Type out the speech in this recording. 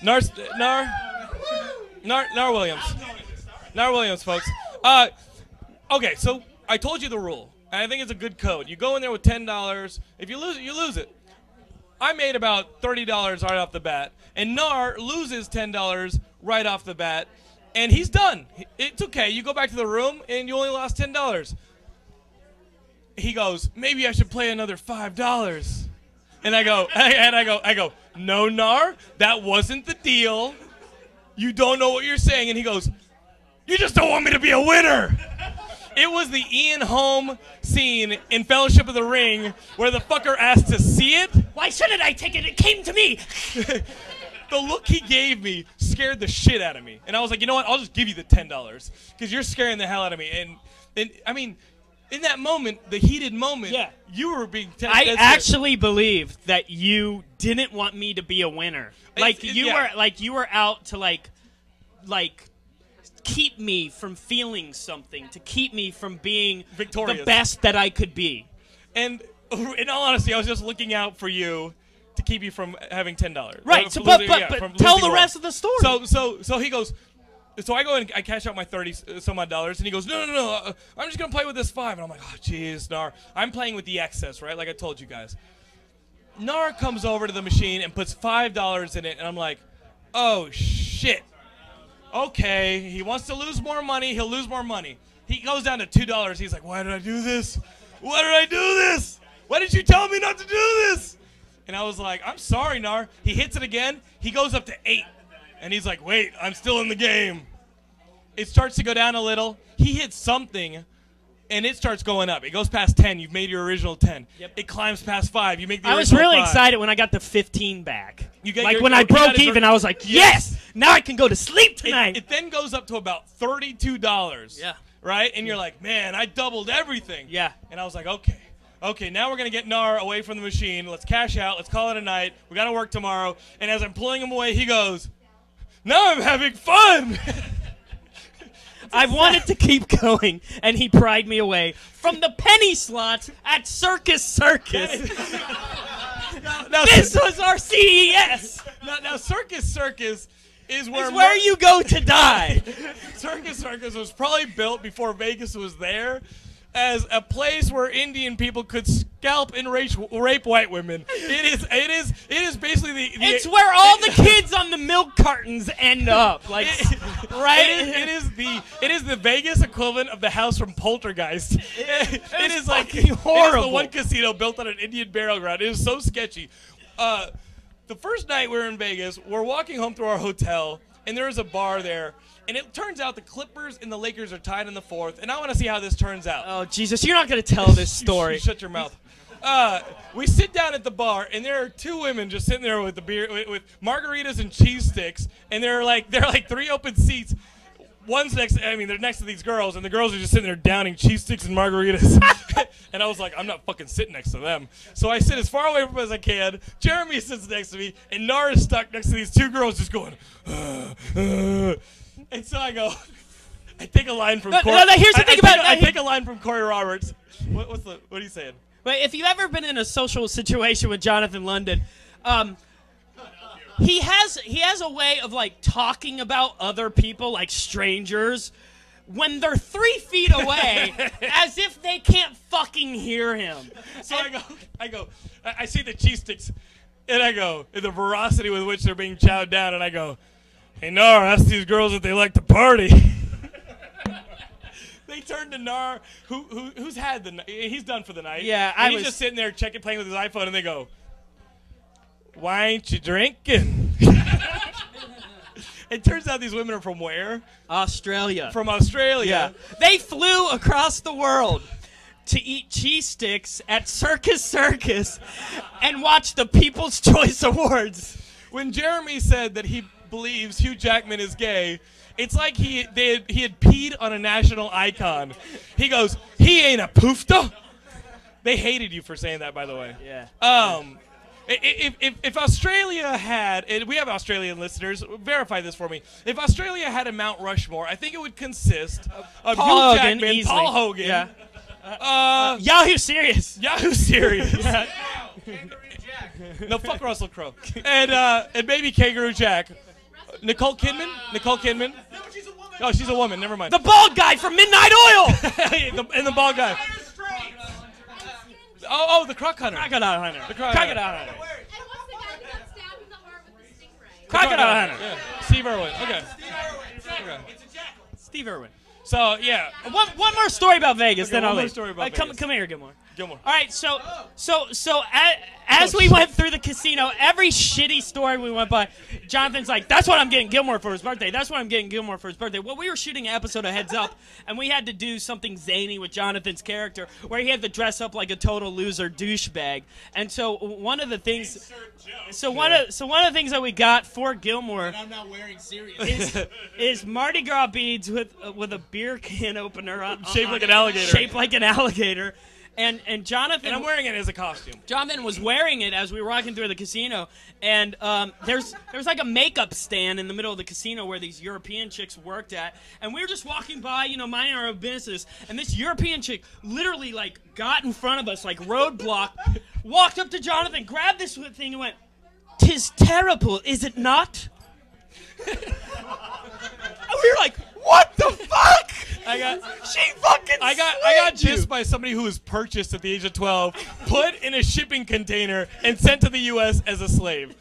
Nar Williams. Nar Williams, folks. Okay, so I told you the rule, and I think it's a good code. You go in there with $10. If you lose it, you lose it. I made about $30 right off the bat, and Nar loses $10 right off the bat, and he's done. It's okay. You go back to the room, and you only lost $10. He goes, maybe I should play another $5. And I go, no, Nar, that wasn't the deal. You don't know what you're saying. And he goes, you just don't want me to be a winner. It was the Ian Holm scene in Fellowship of the Ring where the fucker asked to see it. Why shouldn't I take it? It came to me. The look he gave me scared the shit out of me. And I was like, you know what? I'll just give you the $10 because you're scaring the hell out of me. And I mean, in that moment, the heated moment, yeah, you were being I actually believed that you didn't want me to be a winner. Like you were out to like keep me from feeling something, to keep me from being victorious, the best that I could be. And in all honesty, I was just looking out for you to keep you from having $10. Right. So, but tell the rest of the story. So he goes. So I go and I cash out my 30 some odd dollars, and he goes, no, I'm just gonna play with this 5, and I'm like, oh jeez, Nar, I'm playing with the excess, right? Like I told you guys. Nar comes over to the machine and puts $5 in it, and I'm like, oh shit. Okay, he wants to lose more money, he'll lose more money. He goes down to $2. He's like, why did I do this? Why did I do this? Why did you tell me not to do this? And I was like, I'm sorry, Nar. He hits it again. He goes up to 8. And he's like, wait, I'm still in the game. It starts to go down a little. He hits something, and it starts going up. It goes past 10. You've made your original 10. Yep. It climbs past 5. You make the original 5. I was really excited when I got the 15 back. When I broke broke even, I was like, yes! Now I can go to sleep tonight. It then goes up to about $32. Yeah. Right? And you're like, man, I doubled everything. Yeah. And I was like, okay. Okay, now we're going to get Nar away from the machine. Let's cash out. Let's call it a night. We got to work tomorrow. And as I'm pulling him away, he goes, now I'm having fun. I wanted to keep going, and he pried me away from the penny slots at Circus Circus. Now, this was our CES. Now Circus Circus is where you go to die. Circus Circus was probably built before Vegas was there, as a place where Indian people could scalp and rape white women. It is basically the it's where all the kids on the milk cartons end up. Like, right? It is the Vegas equivalent of the house from Poltergeist. It is like horrible. It is the one casino built on an Indian burial ground. It is so sketchy. The first night we were in Vegas, we're walking home through our hotel, and there is a bar there. And it turns out the Clippers and the Lakers are tied in the 4th, and I want to see how this turns out. Oh, Jesus, you're not going to tell this story. You shut your mouth. We sit down at the bar, and there are 2 women just sitting there with the beer, with margaritas and cheese sticks, and they're like 3 open seats. One's next. They're next to these girls, and the girls are just sitting there downing cheese sticks and margaritas. And I was like, I'm not fucking sitting next to them. So I sit as far away from them as I can. Jeremy sits next to me, and Nar is stuck next to these 2 girls, just going. And so I go, I take a line from Corey. Here's the thing about it. I take a line from Corey Roberts. What are you saying? But if you've ever been in a social situation with Jonathan London, he has a way of like talking about other people like strangers when they're 3 feet away, as if they can't fucking hear him. So I see the cheese sticks, and I go, in the veracity with which they're being chowed down, and I go, hey, Nar, ask these girls if they like to party. They turn to Nar, who's had the night. He's done for the night. Yeah, and he's just sitting there playing with his iPhone, and they go, why ain't you drinking? It turns out these women are from where? Australia. From Australia. Yeah. They flew across the world to eat cheese sticks at Circus Circus and watch the People's Choice Awards. When Jeremy said that he believes Hugh Jackman is gay, it's like he had peed on a national icon. He goes, he ain't a poofta. They hated you for saying that, by the way. Yeah. If Australia had, and we have Australian listeners, verify this for me. If Australia had a Mount Rushmore, I think it would consist of Paul Hugh Hogan, Jackman, easily. Paul Hogan, Yahoo Serious. Yahoo Serious. Kangaroo Jack. No, fuck Russell Crowe. And maybe Kangaroo Jack. Nicole Kidman? Nicole Kidman? No, she's a woman. Oh, she's a woman. Never mind. The bald guy from Midnight Oil. And the bald guy. Oh, the Croc Hunter. Crocodile Hunter. The Crocodile Hunter. And what's the guy who got stabbed in the heart with the stingray? Crocodile Hunter. Yeah. Steve Irwin. Okay. Okay. Steve Irwin. So, yeah. One more story about Vegas, Okay, then one I'll more leave. story about come Vegas. here, Gilmore. Gilmore. All right, so as we went through the casino, every shitty store we went by, Jonathan's like, "That's what I'm getting Gilmore for his birthday. That's what I'm getting Gilmore for his birthday." Well, we were shooting an episode of Heads Up, and we had to do something zany with Jonathan's character, where he had to dress up like a total loser douchebag. And so one of the things, one of the things that we got for Gilmore And I'm not wearing serious. is Mardi Gras beads with a beer can opener on, Shaped like an alligator. Shaped like an alligator. And Jonathan, And I'm wearing it as a costume. Jonathan was wearing it as we were walking through the casino, and there's like a makeup stand in the middle of the casino where these European chicks worked at, and we were just walking by, minding our own business, and this European chick literally like got in front of us, like roadblock, walked up to Jonathan, grabbed this thing, and went, "'Tis terrible, is it not?" And we were like, "What the fuck?" I got dissed by somebody who was purchased at the age of 12, put in a shipping container, and sent to the U.S. as a slave.